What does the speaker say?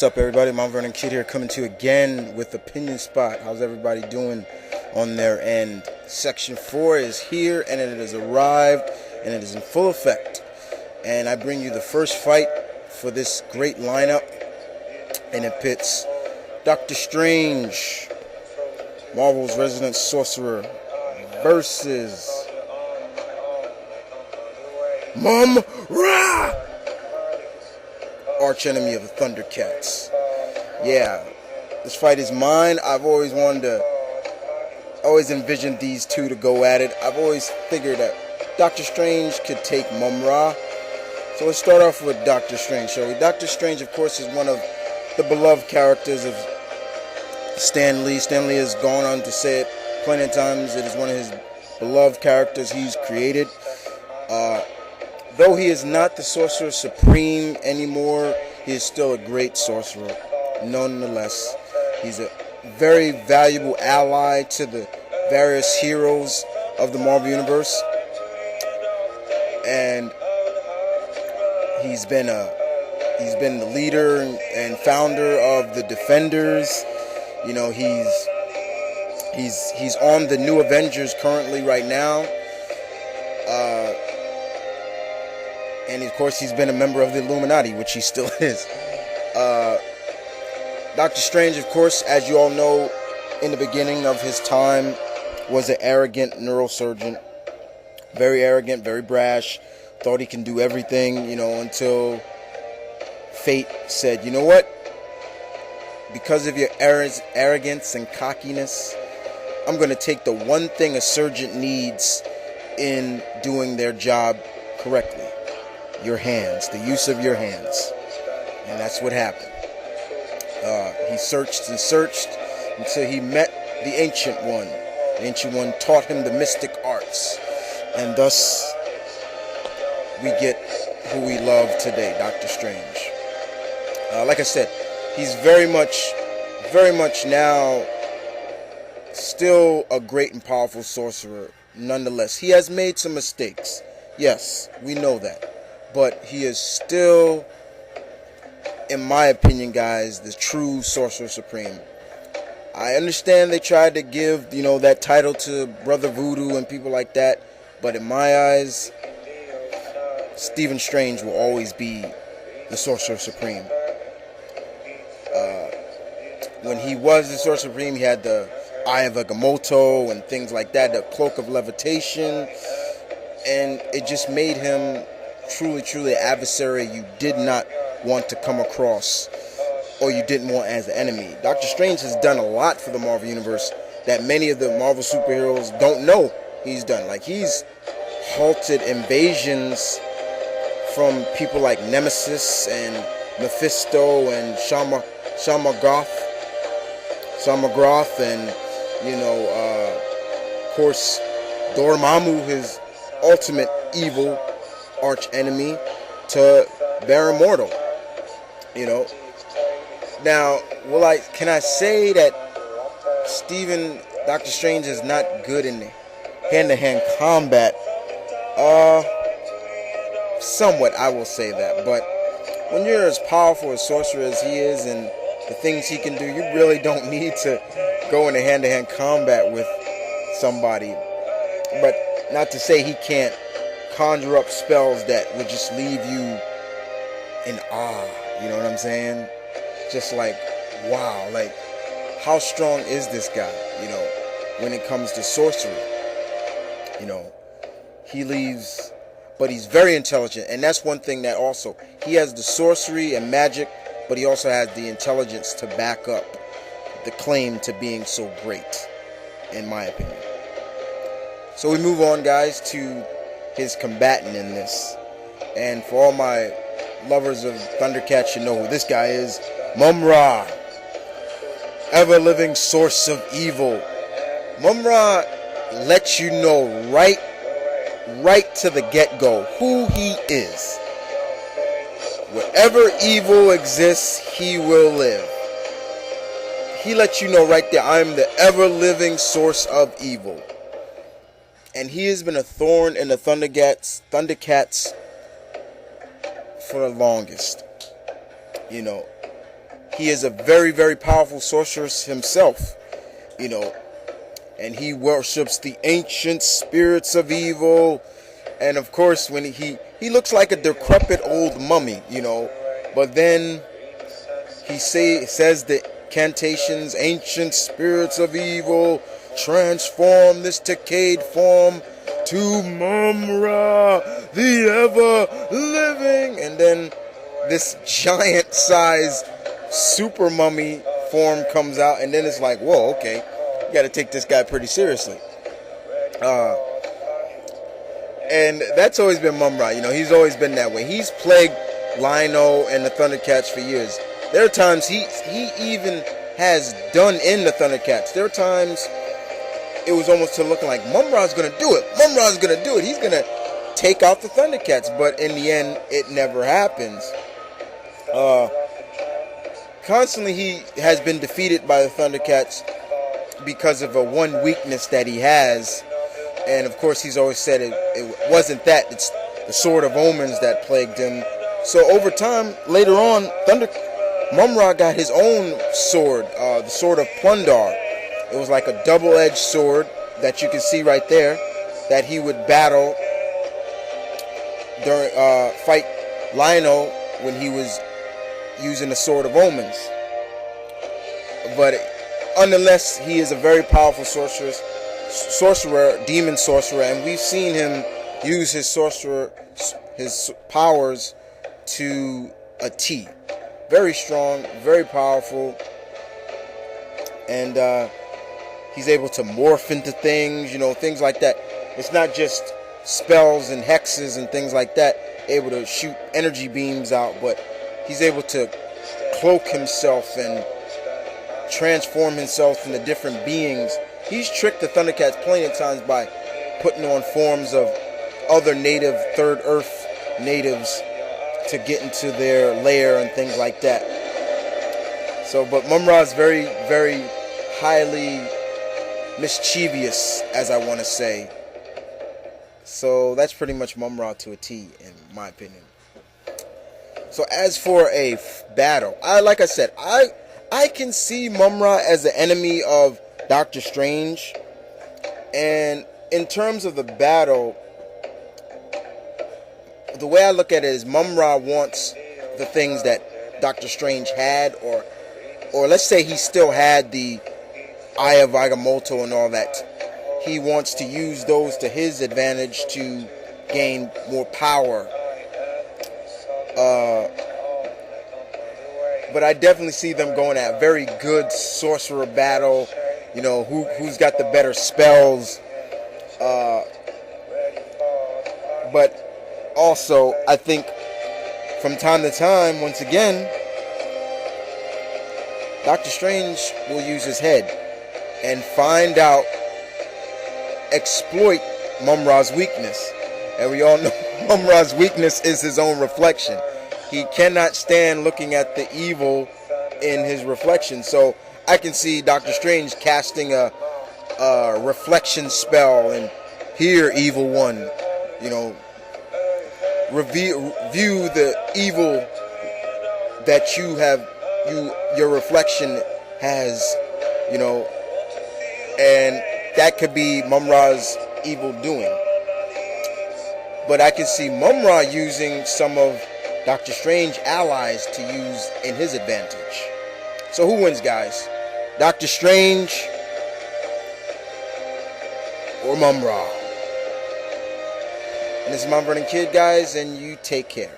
up, everybody? Mumm-Ra Kid here, coming to you again with Opinion Spot. How's everybody doing on their end? Section 4 is here, and it has arrived, and it is in full effect. And I bring you the first fight for this great lineup, and it pits Dr. Strange, Marvel's resident sorcerer, versus Mumm-Ra, arch enemy of the Thundercats. Yeah, this fight is mine. I've always envisioned these two to go at it. I've always figured that Dr. Strange could take Mumm-Ra. So let's start off with Dr. Strange, shall we? Dr. Strange, of course, is one of the beloved characters of Stan Lee. Stan Lee has gone on to say it plenty of times. It is one of his beloved characters he's created. Though he is not the Sorcerer Supreme anymore, he is still a great sorcerer. Nonetheless, he's a very valuable ally to the various heroes of the Marvel Universe. And he's been the leader and founder of the Defenders. You know, he's on the New Avengers currently right now. And of course, he's been a member of the Illuminati, which he still is. Dr. Strange, of course, as you all know, in the beginning of his time, was an arrogant neurosurgeon. Very arrogant, very brash. Thought he can do everything, until fate said, you know what? Because of your arrogance and cockiness, I'm going to take the one thing a surgeon needs in doing their job correctly. Your hands, the use of your hands. And that's what happened. He searched and searched until he met the Ancient One. The Ancient One taught him the mystic arts. And thus, we get who we love today, Dr. Strange. Like I said, he's very much now still a great and powerful sorcerer. Nonetheless, he has made some mistakes. Yes, we know that. But he is still, in my opinion, guys, the true Sorcerer Supreme. I understand they tried to give, that title to Brother Voodoo and people like that. But in my eyes, Stephen Strange will always be the Sorcerer Supreme. When he was the Sorcerer Supreme, he had the Eye of Agamotto and things like that, the Cloak of Levitation. And it just made him truly an adversary you did not want to come across, or you didn't want as an enemy. Dr. Strange has done a lot for the Marvel Universe that many of the Marvel superheroes don't know he's done. Like, he's halted invasions from people like Nemesis and Mephisto and Shamagoth, and of course Dormammu, his ultimate evil arch enemy, to Baron Mordo. Now, can I say that Dr. Strange is not good in hand-to-hand combat? Somewhat, I will say that. But when you're as powerful a sorcerer as he is and the things he can do, you really don't need to go into hand-to-hand combat with somebody. But not to say he can't conjure up spells that would just leave you in awe. You know what I'm saying? Just like, wow, like, how strong is this guy, when it comes to sorcery? He leaves, but he's very intelligent, and that's one thing that also, he has the sorcery and magic, but he also has the intelligence to back up the claim to being so great, in my opinion. So we move on, guys, to his combatant in this. And for all my lovers of Thundercats, you know who this guy is. Mumm-Ra, ever-living source of evil. Mumm-Ra lets you know right to the get-go who he is. Wherever evil exists, he will live. He lets you know right there, I'm the ever-living source of evil. And he has been a thorn in the Thundercats for the longest. he is a very, very powerful sorceress himself, you know, and he worships the ancient spirits of evil. And of course, when he looks like a decrepit old mummy, you know, but then he says the cantations, ancient spirits of evil, transform this decayed form to Mumm-Ra, the ever-living. And then this giant-sized super mummy form comes out, and then it's like, whoa, okay, you got to take this guy pretty seriously. And that's always been Mumm-Ra. You know, he's always been that way. He's plagued Lion-O and the Thundercats for years. There are times he even has done in the Thundercats. There are times it was almost to looking like Mumm-Ra's going to do it. Mumm-Ra's going to do it. He's going to take out the Thundercats. But in the end, it never happens. Constantly he has been defeated by the Thundercats because of a one weakness that he has. And of course he's always said it wasn't that. It's the Sword of Omens that plagued him. So over time, later on, Mumm-Ra got his own sword, the Sword of Plundar. It was like a double-edged sword that you can see right there, that he would battle during fight Lion-O when he was using the Sword of Omens. But nonetheless, he is a very powerful sorcerer, demon sorcerer, and we've seen him use his powers to a T. Very strong, very powerful, and he's able to morph into things, you know, things like that. It's not just spells and hexes and things like that, able to shoot energy beams out, but he's able to cloak himself and transform himself into different beings. He's tricked the Thundercats plenty of times by putting on forms of other native Third Earth natives to get into their lair and things like that. So, but Mumm-Ra is very, very highly mischievous, as I want to say. So that's pretty much Mumm-Ra to a T, in my opinion. So as for a battle, like I said, I can see Mumm-Ra as the enemy of Dr. Strange. And in terms of the battle, the way I look at it is Mumm-Ra wants the things that Dr. Strange had, or let's say he still had the Eye of Agamotto and all that. He wants to use those to his advantage to gain more power. But I definitely see them going at a very good sorcerer battle. You know, who's got the better spells. But also, I think from time to time, once again, Dr. Strange will use his head and find out, exploit Mumm-Ra's weakness. And we all know Mumm-Ra's weakness is his own reflection. He cannot stand looking at the evil in his reflection. So I can see Dr. Strange casting a reflection spell and here, evil one, you know, view the evil that your reflection has, you know, and that could be Mumm-Ra's evil doing. But I can see Mumm-Ra using some of Dr. Strange allies to use in his advantage. So who wins, guys? Dr. Strange or Mumm-Ra? And this is Mumm-Ra Kid, guys, and you take care.